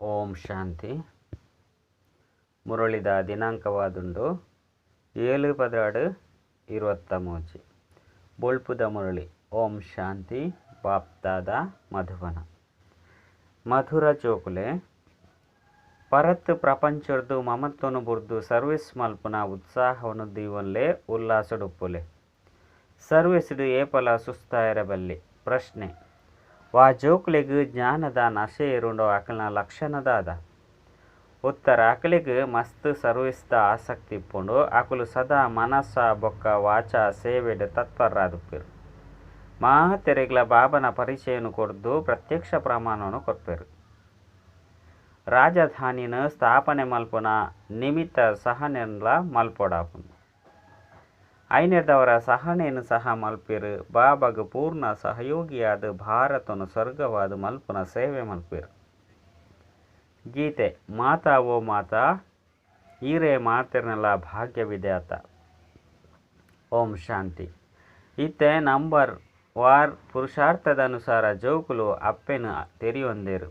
ಓಂ ಶಾಂತಿ. ಮುರಳಿದ ದಿನಾಂಕವಾದುಂಡು 7/23 ಬೊಳ್ಪುದ ಮುರಳಿ. ಓಂ ಶಾಂತಿ. ಬಾಪ್ದಾದ ಮಧುವನ. ಮಧುರ ಜೋಕುಲೆ ಪರತ್ ಪ್ರಪಂಚರ್ದು ಮಮತ್ವನು ಬುರ್ದು service ಮಲ್ಪುನ ಉತ್ಸಾಹವನ್ನು ದೀವನ್ಲೆ ಉಲ್ಲಾಸಡುಪ್ಪುಲೆ. ಸರ್ವಿಸ್ಡು ಏಪಲ ಸುಸ್ತಾಯಿರಬಲ್ಲಿ. ಪ್ರಶ್ನೆ: ವಾ ಜೋಕುಲೆಗ್ ಜ್ಞಾನದ ನಶೆ ಇರುಂಡೋ ಅಕಲ್ನ ಲಕ್ಷಣದಾದ? ಉತ್ತರ: ಅಕಲಿಗ್ ಮಸ್ತ್ ಸರ್ವಿಸ್ದ ಆಸಕ್ತಿ ಇಪ್ಪುಂಡು. ಅಕುಲು ಸದಾ ಮನಸ್ಸ ಬೊಕ್ಕ ವಾಚ ಸೇವೆಡ್ ತತ್ಪರರಾದುಪ್ಪೆರು. ಮಾತೆರೆಗ್ಲ ಬಾಬನ ಪರಿಚಯನು ಕೊರ್ದು ಪ್ರತ್ಯಕ್ಷ ಪ್ರಮಾಣವನ್ನು ಕೊರ್ಪೆರು. ರಾಜಧಾನಿನ ಸ್ಥಾಪನೆ ಮಲ್ಪುನ ನಿಮಿತ್ತ ಸಹನೆನ್ಲ ಮಲ್ಪೊಡಾಪುಂಡು. ಐನೆರ್ದವರ ಸಹನೆಯನ್ನು ಸಹ ಮಲ್ಪೆರು. ಬಾಬಾಗ ಪೂರ್ಣ ಸಹಯೋಗಿಯಾದ ಭಾರತನು ಸ್ವರ್ಗವಾದ ಮಲ್ಪುನ ಸೇವೆ ಮಲ್ಪೆರು. ಗೀತೆ: ಮಾತಾ ಓ ಮಾತಾ ಈರೇ ಮಾತಿರ್ನೆಲ್ಲ ಭಾಗ್ಯವಿದೆ ಆತ. ಓಂ ಶಾಂತಿ. ಇತ್ತೆ ನಂಬರ್ ವಾರ್ ಪುರುಷಾರ್ಥದ ಅನುಸಾರ ಜೋಕುಲು ಅಪ್ಪೆನು ತೆರಿಯೊಂದೇರು.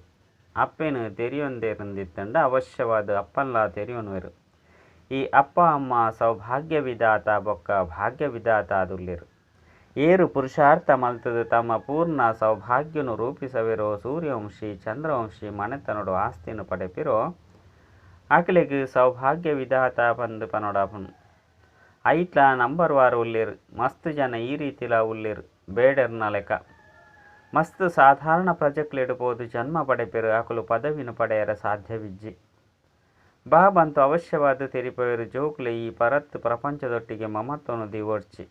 ಅಪ್ಪೆನು ತೆರಿಯೊಂದೇರಂದಿತ್ತಂಡ ಅವಶ್ಯವಾದ ಅಪ್ಪನ್ಲ ತೆರಿಯೊನ್ವೆರು. ಈ ಅಪ್ಪ ಅಮ್ಮ ಸೌಭಾಗ್ಯವಿದಾತ ಬೊಕ್ಕ ಭಾಗ್ಯವಿದಾತ ಆದುಲ್ಲೆರು. ಏರು ಪುರುಷಾರ್ಥ ಮಲ್ತದು ತಮ್ಮ ಪೂರ್ಣ ಸೌಭಾಗ್ಯನು ರೂಪಿಸವಿರೋ ಸೂರ್ಯವಂಶಿ ಚಂದ್ರವಂಶಿ ಮನೆತನೊಡು ಆಸ್ತಿಯನ್ನು ಪಡೆಪಿರೋ ಅಕಲಿಗ್ ಸೌಭಾಗ್ಯವಿದಾತ ಬಂದು ಪನೊಡಾಪುನು. ಐಟ್ಲ ನಂಬರ್ ವಾರ್ ಉಲ್ಲೇರು. ಮಸ್ತ್ ಜನ ಈ ರೀತಿಲ ಉಲ್ಲೇರು ಬೇಡರ್ನ ಲೆಕ್ಕ. ಮಸ್ತ್ ಸಾಧಾರಣ ಪ್ರಜೆಕ್ಲೆಡ್ಬೋದು ಜನ್ಮ ಪಡೆಪೆರು. ಅಕುಲು ಪದವಿನ ಪಡೆಯರ ಸಾಧ್ಯವಿಜ್ಜಿ. ಬಾಬಂತು ಅವಶ್ಯವಾದ ತೆರಿಪೆರು. ಜೋಕುಲೆ ಈ ಪರತ್ ಪ್ರಪಂಚದೊಟ್ಟಿಗೆ ಮಮತ್ವನು ದಿವೋಡ್ಚಿ.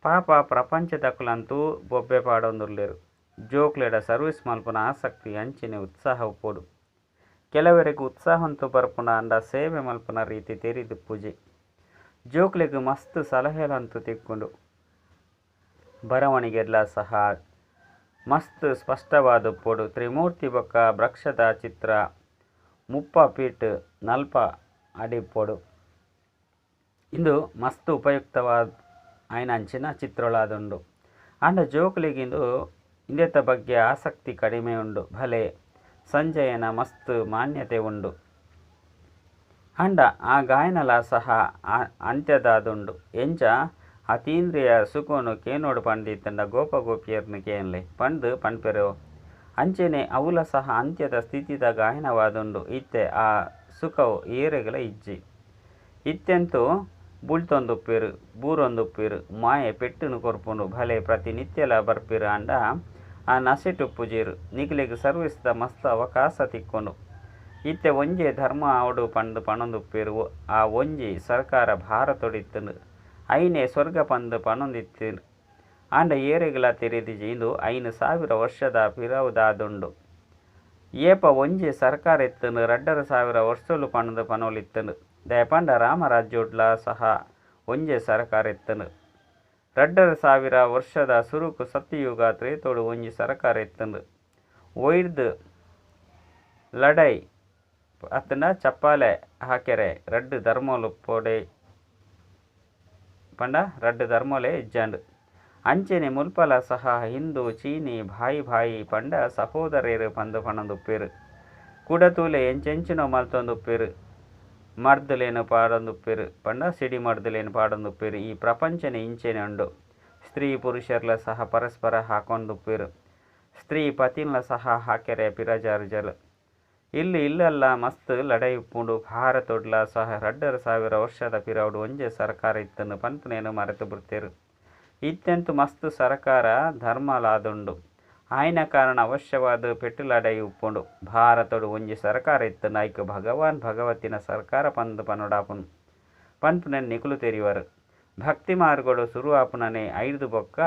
ಪಾಪ ಪ್ರಪಂಚದಕುಲಂತೂ ಬೊಬ್ಬೆ ಪಾಡೊಂದುಲ್ಲೆರು. ಜೋಕ್ಲೆಡ ಸರ್ವಿಸ್ ಮಲ್ಪುನ ಆಸಕ್ತಿ ಅಂಚಿನ ಉತ್ಸಾಹ ಉಪ್ಪೊಡು. ಕೆಲವರಿಗೆ ಉತ್ಸಾಹಂತೂ ಬರ್ಪುಂಡ ಅಂಡ ಸೇವೆ ಮಲ್ಪುನ ರೀತಿ ತೆರಿದು ಪೂಜೆ. ಜೋಕ್ಲೆಗ್ ಮಸ್ತ್ ಸಲಹೆಲಂತೂ ತಿಕ್ಕೊಂಡು ಬರವಣಿಗೆಲ್ಲ ಸಹ ಮಸ್ತ್ ಸ್ಪಷ್ಟವಾದ ಉಪ್ಪೊಡು. ತ್ರಿಮೂರ್ತಿ ಬೊಕ್ಕ ವೃಕ್ಷದ ಚಿತ್ರ 30 ಫೀಟ್ 40 ಅಡಿಪ್ಪೊಡು. ಇಂದು ಮಸ್ತ್ ಉಪಯುಕ್ತವಾದ ಆಯ್ನಂಚಿನ ಚಿತ್ರಗಳಾದುಂಡು. ಅಂಡ ಜೋಕುಲಿಗಿಂದು ಇಂದೆತ್ತ ಬಗ್ಗೆ ಆಸಕ್ತಿ ಕಡಿಮೆ ಉಂಡು. ಭಲೆ ಸಂಜಯನ ಮಸ್ತ್ ಮಾನ್ಯತೆ ಉಂಡು. ಅಂಡ ಆ ಗಾಯನಲ ಸಹ ಅಂತ್ಯದಾದುಂಡು. ಎಂಚ ಅತೀಂದ್ರಿಯ ಸುಖನು ಕೇನೋಡು ಪಂಡಿತ್ತಂಡ ಗೋಪಗೋಪಿಯರ್ನು ಕೇನ್ಲೆ ಪಂಡು ಪಣ್ಪೆರೋ ಅಂಚೆನೆ ಅವುಲ ಸಹ ಅಂತ್ಯದ ಸ್ಥಿತಿದ ಗಾಯನವಾದುಂಡು. ಇತ್ತೆ ಆ ಸುಖವು ಏರೆಗಲ ಇಜ್ಜಿ. ಇತ್ತೆಂತೂ ಬುಳ್ತೊಂದುಪ್ಪೆರು ಬೂರೊಂದುಪ್ಪೆರು ಮಾಯೆ ಪೆಟ್ಟುನು ಕೊರ್ಪುಂಡು. ಭಲೆ ಪ್ರತಿನಿತ್ಯಲ ಬರ್ಪೆರು ಅಂಡ ಆ ನಸೆಟುಪ್ಪುಜೇರು. ನಿಖಿಲಿಗ್ ಸರ್ವಿಸ್ದ ಮಸ್ತ್ ಅವಕಾಶ ತಿಕ್ಕೊಂಡು ಇತ್ತೆ ಒಂಜೆ ಧರ್ಮ ಅವಡು ಪಂಡು ಪಣೊಂದುಪ್ಪೆರು. ಆ ಒಂಜಿ ಸರ್ಕಾರ ಭಾರತೊಡಿತ್ತುಂಡು. ಐನೆ ಸ್ವರ್ಗ ಪಂದು ಪಣೊಂದಿತ್ತಿರು. ಅಂಡ ಏರೆಗಲ ತೆರೆದಿಜಿ. ಇಂದು 5,000 ವರ್ಷದ ಪಿರವುದಾದುಂಡು. ಏಪ ಒಂಜಿ ಸರ್ಕಾರ ಎತ್ತುಂಡು 2,000 ವರ್ಷಲು ಪಣದು ಪನೊಲಿತ್ತುಂಡು. ದಯಪಂಡ ರಾಮರಾಜ್ಯೋಡ್ಲ ಸಹ ಒಂಜೆ ಸರ್ಕಾರ ಎತ್ತುಂಡು. 2,000 ವರ್ಷದ ಸುರುಕು ಸತ್ಯಯುಗ ತ್ರೇತೋಡು ಒಂಜಿ ಸರ್ಕಾರ ಎತ್ತುಂಡು. ಒಯ್ದು ಲಡೈ ಅತ್ತಂಡ ಚಪ್ಪಾಲೆ ಹಾಕೆರೆ 2 ಧರ್ಮೋಲು ಪೊಡೆ ಪಂಡ 2 ಧರ್ಮೋಲೆ ಇಜ್ಜಂಡು. ಅಂಚೆನೆ ಮುಲ್ಪಲ ಸಹ ಹಿಂದೂ ಚೀನಿ ಭಾಯಿ ಪಂಡ ಸಹೋದರೇರು ಪಂದು ಪಣೊಂದುಪ್ಪೆರು. ಕುಡತೂಲೆ ಎಂಚೆಂಚಿನೋ ಮಲ್ತೊಂದುಪ್ಪೆರು. ಮರ್ದಲೇನು ಪಾಡೊಂದುಪ್ಪೆರು ಪಂಡ ಸಿಡಿ ಮರ್ದಲೇನು ಪಾಡೊಂದುಪ್ಪೆರು. ಈ ಪ್ರಪಂಚನೆ ಇಂಚೆನೆ ಉಂಡು. ಸ್ತ್ರೀ ಪುರುಷರ್ಲ ಸಹ ಪರಸ್ಪರ ಹಾಕೊಂಡುಪ್ಪೆರು. ಸ್ತ್ರೀ ಪತಿನ್ಲ ಸಹ ಹಾಕೆರೆ ಪಿರಜಾರ್ಜಲು. ಇಲ್ಲಲ್ಲ ಮಸ್ತ್ ಲಡೈ ಉಪ್ಪುಂಡು. ಭಾರತೊಡ್ಲ ಸಹ 2,000 ವರ್ಷದ ಪಿರವುಡು ಒಂಜೆ ಸರ್ಕಾರ ಇತ್ತಂದು ಪನ್ಪುನೇನು ಮರೆತು ಬಿಡ್ತೇರು. ಇತ್ತೆಂತು ಮಸ್ತ್ ಸರ್ಕಾರ ಧರ್ಮಲಾದುಂಡು. ಆಯ್ನ ಕಾರಣ ಅವಶ್ಯವಾದ ಪೆಟ್ಟುಲಡೈ ಉಪ್ಪುಂಡು. ಭಾರತೊಡು ಒಂಜಿ ಸರ್ಕಾರ ಇತ್ತಂದು ಐಕ್ ಭಗವಾನ್ ಭಗವತಿನ ಸರ್ಕಾರ ಪಂದು ಪನೊಡಾಪುನು ಪನ್ಪುನೇನು ನಿಕುಲು ತೆರಿವರು. ಭಕ್ತಿ ಮಾರ್ಗಡು ಶುರು ಆಪುನನೆ 5 ಬೊಕ್ಕ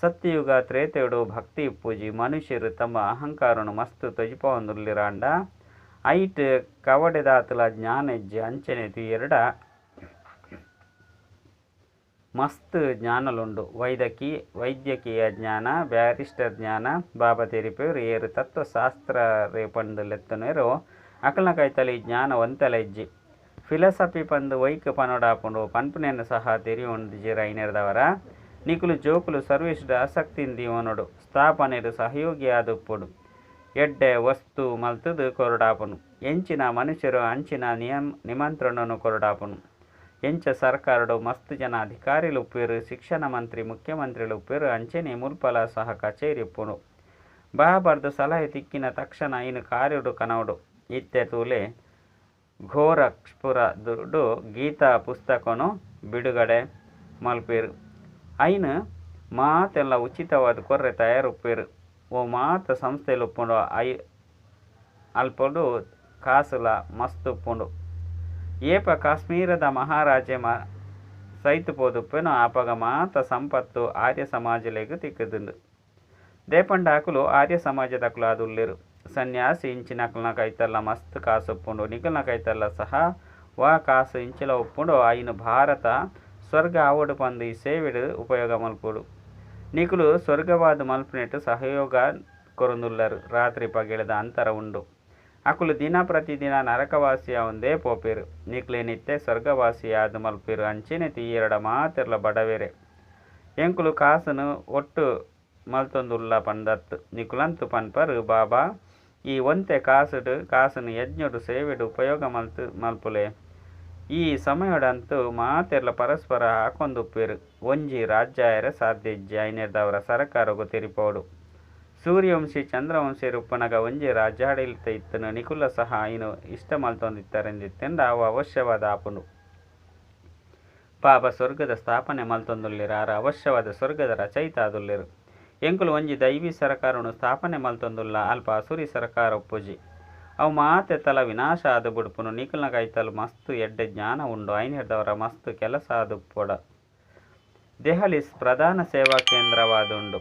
ಸತ್ಯಯುಗ ತ್ರೇತೆಯುಡು ಭಕ್ತಿ ಇಪ್ಪುಜಿ. ಮನುಷ್ಯರು ತಮ್ಮ ಅಹಂಕಾರನು ಮಸ್ತ್ ತೊಜಿಪೊಂದುಲ್ಲಿರಾಂಡ ಐಟ್ ಕವಡೆದಾತಲ ಜ್ಞಾನ ಇಜ್ಜಿ. ಅಂಚೆನೆದು 2 ಮಸ್ತ್ ಜ್ಞಾನಲುಂಡು. ವೈದ್ಯಕೀಯ ಜ್ಞಾನ, ಬ್ಯಾರಿಸ್ಟರ್ ಜ್ಞಾನ. ಬಾಬಾ ತೆರಿಪೇರು ಏರು ತತ್ವಶಾಸ್ತ್ರ ಪಂಡು ಲೆತ್ತನೇರು ಅಕಲ್ನ ಕೈತಲಿ ಜ್ಞಾನ ಒಂತೆಲ ಇಜ್ಜಿ. ಫಿಲಸಫಿ ಪಂದು ವೈಕ್ ಪನೊಡಾಪುಂಡು ಪನ್ಪುನೇನು ಸಹ ತೆರಿಯೊಂದಿಜಿರ. ಐನೆರ್ದವರ ನಿಕುಲು ಜೋಕುಲು ಸರ್ವಿಸ್ಡ್ ಆಸಕ್ತಿಯಿಂದ ಇವನೊಡು ಸ್ಥಾಪನೆಡು ಸಹಯೋಗಿಯಾದುಪ್ಪುಡು. ಎಡ್ಡೆ ವಸ್ತು ಮಲ್ತದು ಕೊರಡಾಪನು. ಎಂಚಿನ ಮನುಷ್ಯರು ಅಂಚಿನ ನಿಮಂತ್ರಣನು ಕೊರಡಾಪನು. ಎಂಚ ಸರ್ಕಾರಡು ಮಸ್ತ್ ಜನ ಅಧಿಕಾರಿಲು ಉಪ್ಪೇರು, ಶಿಕ್ಷಣ ಮಂತ್ರಿ ಮುಖ್ಯಮಂತ್ರಿಲು ಉಪ್ಪೇರು. ಅಂಚೆನೆ ಮುಲ್ಪಲ ಸಹ ಕಚೇರಿ ಉಪ್ಪುನು. ಬಾಬರ್ದು ಸಲಹೆ ತಿಕ್ಕಿನ ತಕ್ಷಣ ಇನ್ನು ಕಾರ್ಯುಡು ಕನವಡು. ಇತ್ತೆ ತೂಲೆ ಘೋರಕ್ಷ್ಪುರದುಡು ಗೀತಾ ಪುಸ್ತಕನು ಬಿಡುಗಡೆ ಮಲ್ಪೇರು. ಐನು ಮಾತೆಲ್ಲ ಉಚಿತವಾದ ಕೊರ್ರೆ ತಯಾರುಪ್ಪೇರು. ಓ ಮಾತ ಸಂಸ್ಥೆಲು ಉಪ್ಪುಂಡು ಅಲ್ಪಡು ಕಾಸುಲ ಮಸ್ತ್ ಉಪ್ಪುಂಡು. ಏಪ ಕಾಶ್ಮೀರದ ಮಹಾರಾಜೆ ಸೈತು ಪೋದುಪ್ಪೆನು ಆಪಗ ಮಾತ ಸಂಪತ್ತು ಆರ್ಯ ಸಮಾಜಲೆಗ್ ತಿಕ್ಕದುಂಡು. ದೇಪಂಡ ಅಕುಲು ಆರ್ಯ ಸಮಾಜದಕುಲು ಅದುಲ್ಲೆರು. ಸನ್ಯಾಸಿ ಇಂಚಿನಕಲ್ನ ಕೈತಲ್ಲ ಮಸ್ತ್ ಕಾಸು ಉಪ್ಪುಂಡು. ನಿಕಲ್ನ ಕೈತಲ್ಲ ಸಹ ವಾ ಕಾಸು ಇಂಚಿಲ ಉಪ್ಪುಂಡು. ಐನು ಭಾರತ ಸ್ವರ್ಗ ಆವಡು ಪಂದು ಈ ಸೇವೆಡು ಉಪಯೋಗ ಮಲ್ಪುಡು. ನಿಕುಲು ಸ್ವರ್ಗವಾದ ಮಲ್ಪನೆಟ್ಟು ಸಹಯೋಗ ಕೊರೊಂದುಲ್ಲರು. ರಾತ್ರಿ ಪಗೆಳದ ಅಂತರ ಉಂಡು. ಅಕುಲು ದಿನ ಪ್ರತಿದಿನ ನರಕವಾಸಿಯ ಒಂದೇ ಪೋಪೇರು. ನಿಕ್ಲೇನಿತ್ತೆ ಸ್ವರ್ಗವಾಸಿಯಾದ ಮಲ್ಪೇರು. ಅಂಚೆನೆ ತೀಯರಡ ಮಾತೆರ್ಲ ಬಡವೇರೆ. ಎಂಕುಲು ಕಾಸನು ಒಟ್ಟು ಮಲ್ತೊಂದುಲ್ಲ ಪಂದತ್ತು. ನಿಕುಲಂತು ಪನ್ಪರು ಬಾಬಾ ಈ ಒಂತೆ ಕಾಸನು ಯಜ್ಞಡು ಸೇವೆಡು ಉಪಯೋಗ ಮಲ್ಪುಲೆ. ಈ ಸಮಯಡಂತೂ ಮಾತೆರ್ಲ ಪರಸ್ಪರ ಹಾಕೊಂದುಪ್ಪೇರು. ಒಂಜಿ ರಾಜ್ಯಾಯರ ಸಾಧ್ಯಜ್ಜಿ ಐನೆರ್ದವರ ಸರಕಾರಗು ತೆರಿಪೋಡು. ಸೂರ್ಯವಂಶಿ ಚಂದ್ರವಂಶಿ ಉಪ್ಪನಗ ಒಂಜಿ ರಾಜ್ಯಾಡಳಿತ ಇತ್ತನು. ನಿಕುಲ ಸಹ ಐನು ಇಷ್ಟ ಮಲ್ತೊಂದಿತ್ತರೆಂದಿತ್ತೆಂಡ ಅವು ಅವಶ್ಯವಾದ ಆಪುಂಡು. ಪಾಪ ಸ್ವರ್ಗದ ಸ್ಥಾಪನೆ ಮಲ್ತೊಂದುಲ್ಲೆರು. ಆರ ಅವಶ್ಯವಾದ ಸ್ವರ್ಗದ ರಚಯಿತ ಆದುಲ್ಲೆರು. ಎಂಕುಲು ಒಂಜಿ ದೈವಿ ಸರಕಾರನು ಸ್ಥಾಪನೆ ಮಲ್ತೊಂದುಲ್ಲ ಅಲ್ಪ ಅಸುರಿ ಸರಕಾರ ಉಪ್ಪುಜಿ. ಅವು ಮಾತೆ ತಲ ವಿನಾಶ ಆದು ಬುಡುಪುನು. ನಿಕಲ್ನ ಕೈತಲು ಮಸ್ತ್ ಎಡ್ಡೆ ಜ್ಞಾನ ಉಂಡು. ಐನೆರ್ದವರ ಮಸ್ತ್ ಕೆಲಸ ಆದುಪ್ಪೊಡ. ದೆಹಲಿ ಪ್ರಧಾನ ಸೇವಾ ಕೇಂದ್ರವಾದುಂಡು.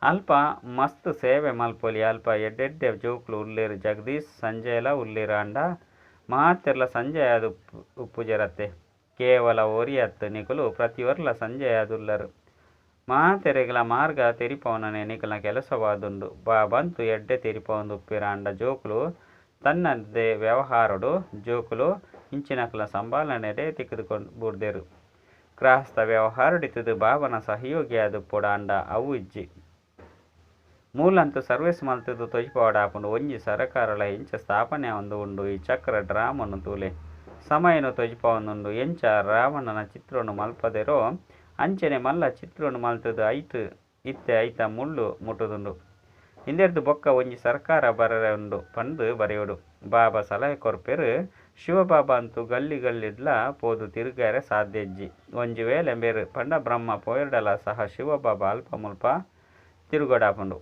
ಅಲ್ಪ ಮಸ್ತ್ ಸೇವೆ ಮಲ್ಪೊಲಿ. ಅಲ್ಪ ಎಡ್ಡೆಡ್ಡೆ ಜೋಕ್ಲು ಉಲ್ಲೇರು. ಜಗದೀಶ್ ಸಂಜೆಲ ಉಲ್ಲೇರು ಅಂಡ ಮಾತೆರ್ಲ ಸಂಜೆ ಆದು ಉಪ್ಪುಜರತ್ತೆ. ಕೇವಲ ಒರಿಯತ್ತು ನಿಕುಲು ಪ್ರತಿಯೊರ್ಲ ಸಂಜೆ ಆದುಲ್ಲರು. ಮಾತೆರೆಗಳ ಮಾರ್ಗ ತೆರಿಪವನನೆ ನಿಕಲ್ನ ಕೆಲಸವಾದುಂಡು. ಬಂತು ಎಡ್ಡೆ ತೆರಿಪವಂದು ಉಪ್ಪೇರ ಅಂಡ ಜೋಕುಲು ತನ್ನದೇ ವ್ಯವಹಾರಡು ಜೋಕುಲು ಇಂಚಿನಕಲ ಸಂಭಾಲನೆಡೆ ತಿಕ್ಕುದುಕೊಂಡು ಬುಡ್ದೆರು. ಗೃಹಸ್ಥ ವ್ಯವಹಾರಡಿತದು ಬಾಬನ ಸಹಯೋಗಿ ಆದುಪ್ಪೊಡ ಅಂಡ ಅವು ಇಜ್ಜಿ. ಮೂಲಂತೂ ಸರ್ವೇಸ್ ಮಲ್ತದು ತೊಜಿಪವಾಡಾಪುಂಡು. ಒಂಜಿ ಸರಕಾರಲ ಎಂಚ ಸ್ಥಾಪನೆ ಒಂದು ಉಂಡು. ಈ ಚಕ್ರ ಡ್ರಾಮನು ತೂಲೆ ಸಮಯನು ತೊಜಿಪವೊಂದುಂಡು. ಎಂಚ ರಾವಣನ ಚಿತ್ರನು ಮಲ್ಪದೆರೋ ಅಂಚನೆ ಮಲ್ಲ ಚಿತ್ರನು ಮಲ್ತದು ಇತ್ತೆ ಐತ ಮುಳ್ಳು ಮುಟ್ಟುದುಂಡು. ಇಂದೆರ್ದು ಬೊಕ್ಕ ಒಂಜಿ ಸರ್ಕಾರ ಬರರೆ ಪಂದು ಬರೆಯೋಡು. ಬಾಬಾ ಸಲಹೆ ಕೊರ್ಪೆರು. ಶಿವಬಾಬಾ ಅಂತೂ ಗಲ್ಲಿ ಗಲ್ಲಿಡ್ಲ ಪೋದು ತಿರುಗಾರೆ ಸಾಧ್ಯಜ್ಜಿ. ಒಂಜಿ ವೇಳೆ ಬೇರು ಪಂಡ ಬ್ರಹ್ಮ ಪೋಯರ್ಡಲ ಸಹ ಶಿವಬಾಬಾ ಅಲ್ಪ ಮುಲ್ಪ ತಿರುಗೋಡಾಪುಂಡು.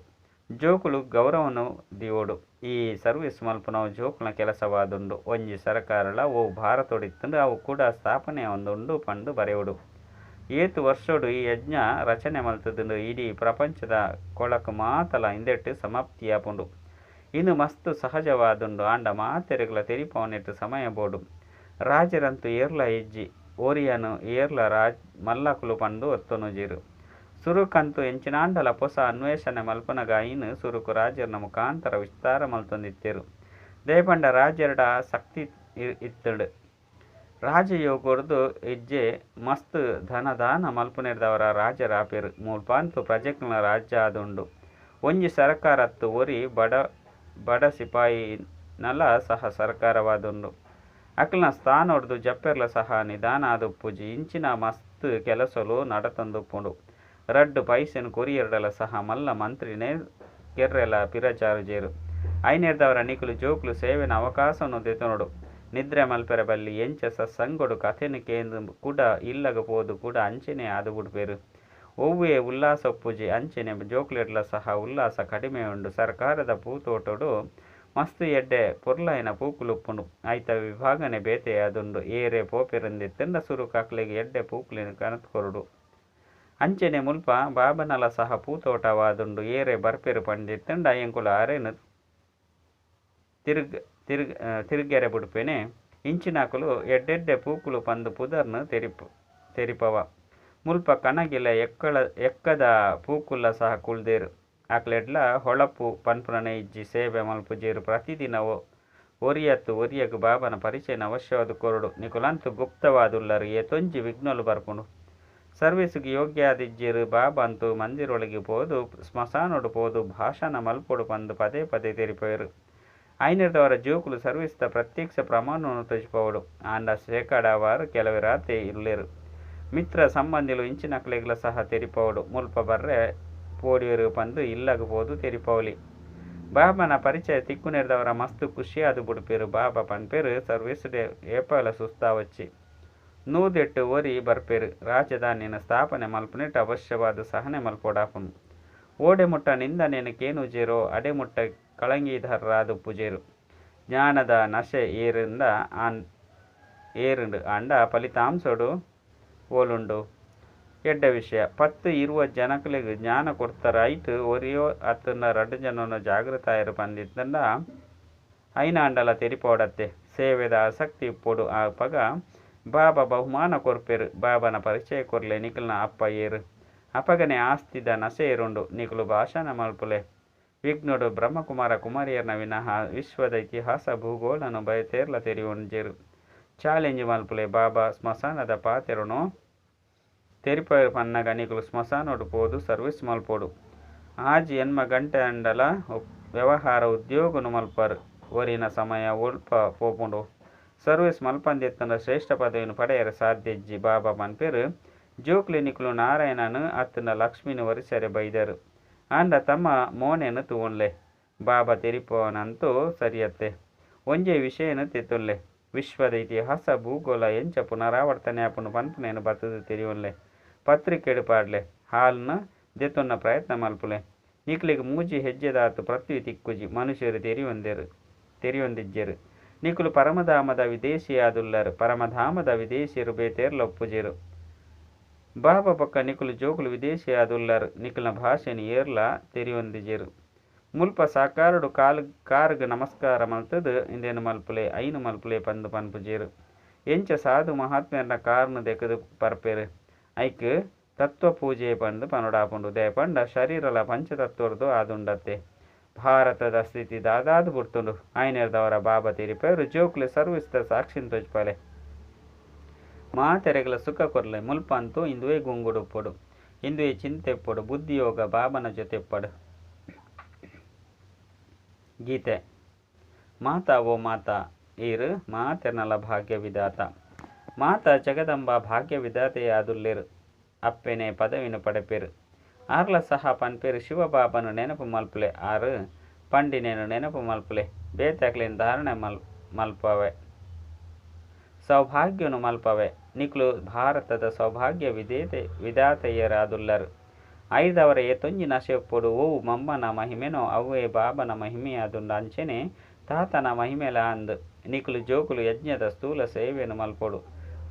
ಜೋಕುಲು ಗೌರವನು ದಿವೋಡು. ಈ ಸರ್ವಿಸ್ ಮಲ್ಪುನವು ಜೋಕುಲ್ನ ಕೆಲಸವಾದುಂಡು. ಒಂಜಿ ಸರಕಾರಲ ಓ ಭಾರತೊಡಿತ್ತಂಡು ಅವು ಕೂಡ ಸ್ಥಾಪನೆ ಒಂದುಂಡು ಪಂಡು ಬರೆಯೋಡು. ಏತು ವರ್ಷೋಡು ಈ ಯಜ್ಞ ರಚನೆ ಮಲ್ತದುಂಡು. ಇಡೀ ಪ್ರಪಂಚದ ಕೊಳಕು ಮಾತಲ ಇಂದೆಟ್ಟು ಸಮಾಪ್ತಿಯಾಪುಂಡು. ಇನ್ನು ಮಸ್ತು ಸಹಜವಾದುಂಡು. ಆಂಡ ಮಾತೆರೆಗಳ ತೆರಿಪವನೆಟ್ಟು ಸಮಯ ಬೋಡು. ರಾಜರಂತೂ ಏರ್ಲ ಇಜ್ಜಿ ಓರಿಯನು ಏರ್ಲ ಮಲ್ಲಕುಲು ಪಂಡು ಒತ್ತೊನುಜೀರು. ಸುರುಕಂತೂ ಎಂಚಿನಾಂಡಲ ಪೊಸ ಅನ್ವೇಷಣೆ ಮಲ್ಪನಗ ಐನು ಸುರುಕು ರಾಜರ್ನ ಮುಖಾಂತರ ವಿಸ್ತಾರ ಮಲ್ತೊಂದಿತ್ತೆರು. ದೇಪಂಡ ರಾಜರ್ಡ ಶಕ್ತಿ ಇತ್ತುಂಡು. ರಾಜಯೋಗರ್ದು ಇಜ್ಜೆ ಮಸ್ತ್ ಧನದಾನ ಮಲ್ಪುನೆರ್ದವರ ರಾಜರಾಪೆರು. ಮೂಲ್ಪಂತು ಪ್ರಜೆಕ್ನ ರಾಜ್ಯ ಆದುಂಡು. ಒಂಜಿ ಸರ್ಕಾರತ್ತು ಒರಿ ಬಡ ಸಿಪಾಯಿ ನಲ ಸಹ ಸರ್ಕಾರವಾದುಂಡು. ಅಕ್ಲ್ನ ಸ್ಥಾನೊಡ್ದು ಜಪ್ಪೆರ್ಲ ಸಹ ನಿಧಾನ ಆದುಪ್ಪುಜಿ. ಇಂಚಿನ ಮಸ್ತ್ ಕೆಲಸಲು ನಡತೊಂದುಪ್ಪುಂಡು. ರಡ್ಡು ಪೈಸೆನು ಕೊರಿಯರ್ಡಲ ಸಹ ಮಲ್ಲ ಮಂತ್ರಿನೇ ಕೆರ್ರೆಲ ಪಿರಚಾರುಜೇರು. ಐನೆರ್ದವರ ನಿಕುಲು ಜೋಕುಲು ಸೇವೆನ ಅವಕಾಶವನ್ನು ದೆತೊನೊಡು. ನಿದ್ರೆ ಮಲ್ಪೆರ ಬಲ್ಲಿ ಎಂಚ ಸತ್ಸಂಗೊಡು ಕಥೆನು ಕೇಂದು ಕೂಡ ಇಲ್ಲಗ ಪೋದು ಕೂಡ ಅಂಚೆನೆ ಆದು ಬುಡ್ಪೇರು. ಒವ್ವೇ ಉಲ್ಲಾಸ ಉಪ್ಪುಜಿ. ಅಂಚೆನೆ ಜೋಕ್ಲೆಡ್ಲ ಸಹ ಉಲ್ಲಾಸ ಕಡಿಮೆ ಉಂಡು. ಸರ್ಕಾರದ ಪೂತೋಟಡು ಮಸ್ತ್ ಎಡ್ಡೆ ಪೊರ್ಲಾಯಿನ ಪೂಕುಲು ಉಪ್ಪುಂಡು. ಐತ ವಿಭಾಗನೆ ಬೇತೆ ಅದುಂಡು. ಏರೆ ಪೋಪೆರಂದಿತ್ತೆಂಡ ಸುರು ಕಕ್ಲೆಗೆ ಎಡ್ಡೆ ಪೂಕುಲಿನ ಕನತ್ ಕೊರುಡು. ಅಂಚೆನೆ ಮುಲ್ಪ ಬಾಬನಲ ಸಹ ಪೂತೋಟವಾದುಂಡು. ಏರೆ ಬರ್ಪೆರು ಪಂಡಿತ್ತೆಂಡ ಎಂಕುಲು ಅರೆನು ತಿರುಗೆರೆ ಬುಡ್ಪೆನೆ. ಇಂಚಿನಕುಲು ಎಡ್ಡೆಡ್ಡೆ ಪೂಕುಲು ಪಂದು ಪುದರ್ನು ತೆರಿಪವ. ಮುಲ್ಪ ಕಣಗಿಲ ಎಕ್ಕದ ಪೂಕುಲ್ಲ ಸಹ ಕುಳ್ದೇರು. ಅಕ್ಲೆಡ್ಲ ಹೊಳಪು ಪನ್ಪುನನೆ ಇಜ್ಜಿ ಸೇವೆ ಮಲ್ಪುಜೇರು. ಪ್ರತಿದಿನ ಒರಿಯಗು ಬಾಬನ ಪರಿಚಯನ ಅವಶ್ಯವಾದ ಕೊರಡು. ನಿಕುಲಂತು ಗುಪ್ತವಾದುಲ್ಲರು. ಏತೊಂಜಿ ವಿಘ್ನಲು ಬರ್ಪುಂಡು. ಸರ್ವೀಸ್ಗೆ ಯೋಗ್ಯ ಆದಿಜ್ಜಿರು ಬಾಬಂತು ಮಂದಿರೊಳಗೆ ಪೋದು ಸ್ಮಶಾನೋಡು ಪೋದು ಭಾಷಣ ಮಲ್ಪೊಡು ಪಂದು ಪದೇ ಪದೇ ತೆರಿಪೋಯರು. ಐನದವರ ಜೋಕುಲು ಸರ್ವಿಸ್ದ ಪ್ರತ್ಯಕ್ಷ ಪ್ರಮಾಣವನ್ನು ತೋಜಿಪೋವಡು. ಆಂಡ ಶೇಕಡಾವಾರು ಕೆಲವೇ ರಾತ್ರಿ ಇರಲೇರು. ಮಿತ್ರ ಸಂಬಂಧಿಲು ಇಂಚಿನಕ್ಲೆಗ್ಲ ಸಹ ತೆರಿಪೋವಡು. ಮುಲ್ಪ ಬರ್ರೆ ಪೋಡಿಯರು ಪಂದು ಇಲ್ಲಗಬೋದು ತೆರಿಪೋವಲಿ. ಬಾಬನ ಪರಿಚಯ ತಿಕ್ಕುನೆರ್ದವರ ಮಸ್ತು ಖುಷಿ ಅದು ಬುಡುಪೇರು. ಬಾಬಾ ಪನ್ಪೇರು ಸರ್ವಿಸ್ ಏಪಲ ಸುಸ್ತಾ వచ్చి ನೂದೆಟ್ಟು ಒರಿ ಬರ್ಪೇರು. ರಾಜಧಾನಿನ ಸ್ಥಾಪನೆ ಮಲ್ಪನೆಟ್ಟು ಅವಶ್ಯವಾದ ಸಹನೆ ಮಲ್ಪೋಡಾಪನು. ಓಡೆ ಮುಟ್ಟ ನಿಂದನೇನು ಕೇನುಜೇರೋ ಅಡೆ ಮುಟ್ಟ ಕಳಂಗಿಧರ್ರಾದು ಪೂಜೇರು. ಜ್ಞಾನದ ನಶೆ ಏರುಂಡು ಅಂಡ ಫಲಿತಾಂಶಡು ಓಲುಂಡು. ಎಡ್ಡ ವಿಷಯ 10-20 ಜನಕಲಿಗೆ ಜ್ಞಾನ ಕೊಡ್ತಾರಾಯ್ತು ಒರಿಯೋ ಅತ್ತನ್ನ 2 ಜನನ ಜಾಗೃತಾಯರು ಪಂದಿತ್ತಂಡ ಐನ ಅಂಡಲ ತೆರಿಪೋಡತ್ತೆ. ಸೇವೆದ ಆಸಕ್ತಿ ಇಪ್ಪೊಡು ಆಪಗ ಬಾಬಾ ಬಹುಮಾನ ಕೊರ್ಪೇರು. ಬಾಬನ ಪರಿಚಯ ಕೊರ್ಲೆ ನಿಖಲ್ನ ಅಪ್ಪ ಏರು. ಅಪಗನೆ ಆಸ್ತಿದ ನಶೆ ಏರುಂಡು. ನಿಖಲು ಭಾಷಣ ಮಲ್ಪುಲೆ ವಿಘ್ನುಡು ಬ್ರಹ್ಮಕುಮಾರ ಕುಮಾರಿಯರ್ನ ವಿನಃ ವಿಶ್ವದ ಇತಿಹಾಸ ಭೂಗೋಳನು ಬಯತೇರ್ಲ ತೆರಿಯೊಂಜೇರು. ಚಾಲೆಂಜ್ ಮಲ್ಪುಲೆ ಬಾಬಾ ಸ್ಮಶಾನದ ಪಾತೆರನು ತೆರಿಪೋಯರು ಪನ್ನಗ ನಿಖಲು ಸ್ಮಶಾನೋಡು ಪೋದು ಸರ್ವಿಸ್ ಮಲ್ಪೋಡು. ಆಜಿ ಎನ್ಮ ಗಂಟೆ ಅಂಡಲ ವ್ಯವಹಾರ ಉದ್ಯೋಗನು ಮಲ್ಪರು. ಒರಿನ ಸಮಯ ಒಲ್ಪ ಪೋಪುಂಡು. ಸರ್ವಿಸ್ ಮಲ್ಪಂದೆತ್ತಂಡ ಶ್ರೇಷ್ಠ ಪದವಿಯನ್ನು ಪಡೆಯರ ಸಾಧ್ಯಜ್ಜಿ. ಬಾಬಾ ಪನ್ಪೇರು ಜೋಕ್ಲಿ ನಿಖಲು ನಾರಾಯಣನು ಅತ್ತನ ಲಕ್ಷ್ಮಿನ ವರಿಸರೆ ಬೈದರು. ಅಂಡ ತಮ್ಮ ಮೋನೆನು ತೂನ್ಲೆ. ಬಾಬಾ ತೆರಿಪೋನಂತೂ ಸರಿಯತ್ತೆ. ಒಂಜೆ ವಿಷಯನು ತೆತ್ತುನ್ಲೆ. ವಿಶ್ವದ ಇತಿಹಾಸ ಭೂಗೋಳ ಎಂಚ ಪುನರಾವರ್ತನೆ ಆಪುನು ಪನ್ಪುನೇನು ಬತ್ತದು ತೆರಿಯೋನ್ಲೆ. ಪತ್ರಿಕೆಡು ಪಾಡ್ಲೆ ಹಾಲ್ನ ದೆತ್ತೊನ್ನ ಪ್ರಯತ್ನ ಮಲ್ಪುಲೆ. ನಿಕ್ಲಿಗೆ ಮೂಜಿ ಹೆಜ್ಜೆದಾತು ಪೃಥ್ವಿ ತಿಕ್ಕುಜಿ ಮನುಷ್ಯರು ತೆರಿಯೊಂದಿಜ್ಜೆರು. ನಿಖಲು ಪರಮಧಾಮದ ವಿದೇಶಿಯಾದುಲ್ಲರು. ಪರಮಧಾಮದ ವಿದೇಶಿಯರು ಬೇತೇರ್ಲೊಪ್ಪುಜೆರು. ಬಾಬಾ ಪಕ್ಕ ನಿಖಲು ಜೋಕುಲು ವಿದೇಶಿಯಾದುಲ್ಲರು. ನಿಖಲ್ನ ಭಾಷೆನು ಏರ್ಲ ತೆರಿಯೊಂದಿಜೆರು. ಮುಲ್ಪ ಸಾಕಾರುಡು ಕಾರುಗ ನಮಸ್ಕಾರ ಮಲ್ತದು ಇಂದೇನು ಮಲ್ಪುಲೆ ಐನು ಮಲ್ಪುಲೆ ಪಂದು ಪನ್ಪುಜೇರು. ಎಂಚ ಸಾಧು ಮಹಾತ್ಮ್ಯರ್ನ ಕಾರ್ನು ದೆಕ್ಕದು ಪರ್ಪೇರು. ಐಕ್ ತತ್ವ ಪೂಜೆ ಪಂದು ಪನುಡಾಪುಂಡು. ದೇಪಂಡ ಶರೀರಲ ಪಂಚತತ್ವರ್ದು ಆದುಂಡತ್ತೆ. ಭಾರತದ ಸ್ಥಿತಿ ದಾದಾದು ಬುಡ್ತುಂಡು. ಐನೆರ್ದವರ ಬಾಬಾ ತೆರಿಪೇರು ಜೋಕ್ಲೆ ಸರ್ವಿಸ್ದ ಸಾಕ್ಷಿನ್ ತೋಜ್ಪಲೆ. ಮಾತೆರೆಗಲ ಸುಖ ಕೊರ್ಲೆ ಮುಲ್ಪ ಅಂತೂ ಇಂದುವೆ ಗುಂಗುಡು ಪೊಡು. ಇಂದುವೆ ಚಿಂತೆ ಪೊಡು. ಬುದ್ಧಿಯೋಗ ಬಾಬನ ಜೊತೆ ಪಡು. ಗೀತೆ ಮಾತಾ ಓ ಮಾತಾ ಈರು ಮಾತೆರ್ನಲ ಭಾಗ್ಯ ವಿಧಾತ. ಮಾತಾ ಜಗದಂಬ ಭಾಗ್ಯ ವಿಧಾತೆಯಾದುಲ್ಲೇರು. ಅಪ್ಪೆನೆ ಪದವಿನು ಪಡೆಪೇರು. ಆರ್ಲ ಸಹ ಪನ್ಪೇರು ಶಿವಬಾಬನು ನೆನಪು ಮಲ್ಪುಲೆ. ಆರು ಪಂಡಿನೇನು ನೆನಪು ಮಲ್ಪುಲೆ. ಬೇತಕ್ಲಿನ ಧಾರಣೆ ಮಲ್ಪವೆ. ಸೌಭಾಗ್ಯನು ಮಲ್ಪವೆ. ನಿಕ್ಲು ಭಾರತದ ಸೌಭಾಗ್ಯ ವಿಧಾತೆಯರಾದುಲ್ಲರು. ಐದವರ ಏತೊಂಜಿ ನಶೆಪ್ಪೊಡು ಓವು ಮಮ್ಮನ ಮಹಿಮೆನೋ ಅವೇ ಬಾಬನ ಮಹಿಮೆಯಾದುಂಡು. ಅಂಚೆನೆ ತಾತನ ಮಹಿಮೆಲ ಅಂದು ನಿಖಲು ಜೋಕುಲು ಯಜ್ಞದ ಸ್ಥೂಲ ಸೇವೆಯನ್ನು ಮಲ್ಪೊಡು.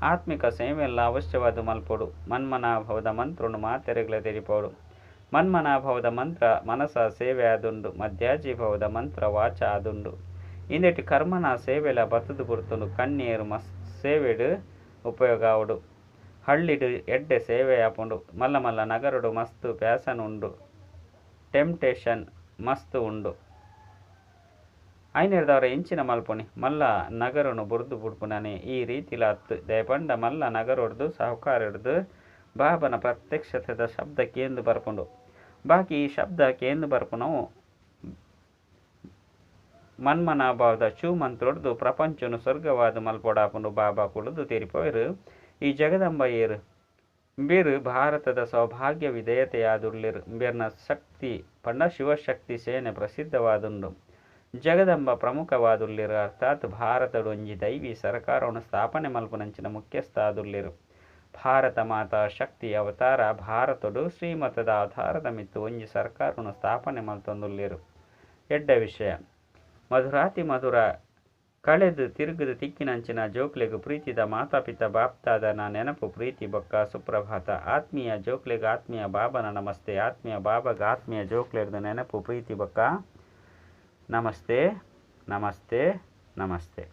ಆತ್ಮಿಕ ಸೇವೆಯೆಲ್ಲ ಅವಶ್ಯವಾದ ಮಲ್ಪೊಡು. ಮನ್ಮನಾಭವದ ಮಂತ್ರನು ಮಾತೆರೆಗಲ ತೆರಿಪೋಡು. ಮನ್ಮನಾಭವದ ಮಂತ್ರ ಮನಸ ಸೇವೆ ಆದುಂಡು. ಮಧ್ಯಾಜೀಭವದ ಮಂತ್ರ ವಾಚ ಆದುಂಡು. ಇಂದೆಟ್ಟು ಕರ್ಮನ ಸೇವೆಲ ಬತ್ತದು ಬುರ್ತುಂಡು. ಕಣ್ಣೀರು ಸೇವೆಡು ಉಪಯೋಗ ಆವಡು. ಹಳ್ಳಿಡು ಎಡ್ಡೆ ಸೇವೆ ಆಪುಂಡು. ಮಲ್ಲ ಮಲ್ಲ ನಗರುಡು ಮಸ್ತು ಪ್ಯಾಸನ್ ಉಂಡು. ಟೆಂಪ್ಟೇಷನ್ ಮಸ್ತು ಉಂಡು. ಐನೆರ್ದವರ ಇಂಚಿನ ಮಲ್ಪುನಿ ಮಲ್ಲ ನಗರನು ಬುರ್ದು ಬುಡ್ಪುನನೆ ಈ ರೀತಿಲ ಅತ್ತು. ದಯಪಂಡ ಮಲ್ಲ ನಗರೊಡ್ದು ಸಾಹುಕಾರಡ್ದು ಬಾಬನ ಪ್ರತ್ಯಕ್ಷತೆದ ಶಬ್ದ ಕೇಂದು ಬರ್ಪುಂಡು. ಬಾಕಿ ಈ ಶಬ್ದ ಕೇಂದು ಬರ್ಪುನವು ಮನ್ಮನಾಭಾವದ ಚೂ ಮಂತ್ರೊಡ್ದು ಪ್ರಪಂಚನು ಸ್ವರ್ಗವಾದ ಮಲ್ಪೊಡಾಪುಂಡು. ಬಾಬಾ ಕುಳಿದು ತೆರಿಪೋಯರು ಈ ಜಗದಂಬ ಏರು ಬೇರು ಭಾರತದ ಸೌಭಾಗ್ಯ ವಿಧೇಯತೆಯಾದುರ್ಲಿರು. ಬೇರ್ನ ಶಕ್ತಿ ಪಂಡ ಶಿವಶಕ್ತಿ ಸೇನೆ ಪ್ರಸಿದ್ಧವಾದುಂಡು. ಜಗದಂಬ ಪ್ರಮುಖವಾದುರ್ಲಿರು. ಅರ್ಥಾತ್ ಭಾರತಡು ಒಂಜಿ ದೈವಿ ಸರ್ಕಾರವನ್ನು ಸ್ಥಾಪನೆ ಮಲ್ಪುನಂಚಿನ ಮುಖ್ಯಸ್ಥ ಆದುರ್ಲಿರು. ಭಾರತ ಮಾತಾ ಶಕ್ತಿ ಅವತಾರ ಭಾರತಡು ಶ್ರೀಮತದ ಅವತಾರದ ಮಿತ್ತು ಒಂಜಿ ಸರ್ಕಾರವನ್ನು ಸ್ಥಾಪನೆ ಮಲ್ತೊಂದುರ್ಲಿರು. ಎಡ್ಡ ವಿಷಯ ಮಧುರಾತಿ ಮಧುರ ಕಳೆದು ತಿರುಗದು ತಿಕ್ಕಿನಂಚಿನ ಜೋಕ್ಲೆಗು ಪ್ರೀತಿದ ಮಾತಾಪಿತ ಬಾಪ್ತಾದನ ನೆನಪು ಪ್ರೀತಿ ಬೊಕ್ಕ ಸುಪ್ರಭಾತ. ಆತ್ಮೀಯ ಜೋಕ್ಲೆಗ ಆತ್ಮೀಯ ಬಾಬನ ನಮಸ್ತೆ. ಆತ್ಮೀಯ ಬಾಬಾಗ ಆತ್ಮೀಯ ಜೋಕ್ಲೆರ್ದು ನೆನಪು ಪ್ರೀತಿ ಬೊಕ್ಕ ನಮಸ್ತೆ ನಮಸ್ತೆ ನಮಸ್ತೆ.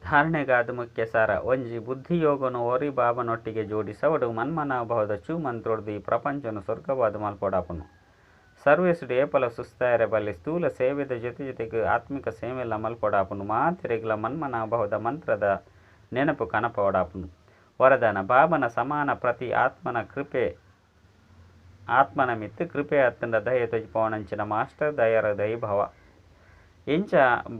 ಧಾರಣೆಗಾದ ಮುಖ್ಯ ಸಾರ ಒಂಜಿ ಬುದ್ಧಿಯೋಗನು ಓರಿ ಬಾಬನೊಟ್ಟಿಗೆ ಜೋಡಿಸವಡು. ಮನ್ಮನಾಭವದ ಚೂ ಮಂತ್ರೊಡ್ದು ಈ ಪ್ರಪಂಚನು ಸ್ವರ್ಗವಾದ ಮಲ್ಪೊಡಾಪುನು. ಸರ್ವಿಸ್ಡು ಏಪಲ ಸುಸ್ತಾಯರೆ ಬಲ್ಲಿ ಸ್ಥೂಲ ಸೇವೆದ ಜೊತೆಗೆ ಆತ್ಮಿಕ ಸೇವೆಲ್ಲ ಮಲ್ಪೊಡಾಪುನು. ಮಾತೆರೆಗ್ಲ ಮನ್ಮನಾಭವದ ಮಂತ್ರದ ನೆನಪು ಕನಪೊಡಾಪುನು. ವರದಾನ ಬಾಬನ ಸಮಾನ ಪ್ರತಿ ಆತ್ಮನ ಮಿತ್ತು ಕೃಪೆ ಅತ್ತಂಡ ದಯ ತೊಜಿಪವನಂಚಿನ ಮಾಸ್ಟರ್ ದಯಾಹೃದಯಿ ಭವ ಇಂಚ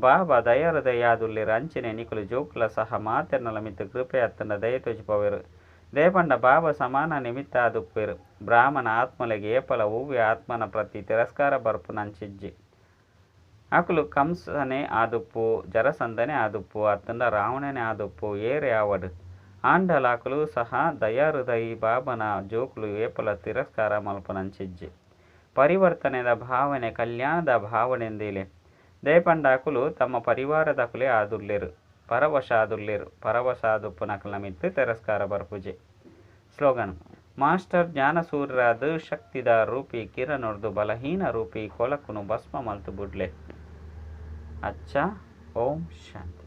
ಬಾಬಾ ದಯಾಹೃದಯ ಯಾದುಲ್ಲೇರು ಅಂಚನೆ ನಿಕುಲು ಜೋಕುಲ ಸಹ ಮಾತೆರ್ನಲ ಮಿತ್ತು ಕೃಪೆ ಅತ್ತಂಡ ದಯ ತೊಜಿಪವೆರು ದೇಪಂಡ ಬಾಬಾ ಸಮಾನ ನಿಮಿತ್ತ ಆದುಪ್ಪೇರು ಬ್ರಾಹ್ಮಣ ಆತ್ಮಲೆಗೆ ಏಪಲ ಹೂವ್ಯ ಆತ್ಮನ ಪ್ರತಿ ತಿರಸ್ಕಾರ ಬರ್ಪು ನಂಚಿಜ್ಜಿ ಅಕುಲು ಕಂಸನೆ ಆದುಪ್ಪು ಜರಸಂದನೆ ಆದುಪ್ಪು ಅತ್ತಂಡ ರಾವಣನೆ ಆದುಪ್ಪು ಏರೆ ಆವಡು ಆಂಡಲಾಕುಲು ಸಹ ದಯಾಹೃದಯಿ ಬಾಬನ ಜೋಕುಲು ಏಪಲ ತಿರಸ್ಕಾರ ಮಲ್ಪನಂಚಿಜ್ಜಿ ಪರಿವರ್ತನೆದ ಭಾವನೆ ಕಲ್ಯಾಣದ ಭಾವನೆಂದಿಲೆ ದೇಪಂಡಾಕುಲು ತಮ್ಮ ಪರಿವಾರದಕುಲೆ ಆದುಲ್ಲೇರು ಪರವಶ ಆದುಪ್ಪು ನಕಲ ಮಿತ್ತು ತಿರಸ್ಕಾರ ಬರ್ಪುಜೆ ಸ್ಲೋಗನ್ ಮಾಸ್ಟರ್ ಜ್ಞಾನಸೂರ್ಯರಾದ ಶಕ್ತಿದ ರೂಪಿ ಕಿರಣೊರ್ದು ಬಲಹೀನ ರೂಪಿ ಕೊಲಕುನು ಭಸ್ಮ ಮಲ್ತು ಬುಡ್ಲೆ ಅಚ್ಚ ಓಂ ಶಾಂತಿ.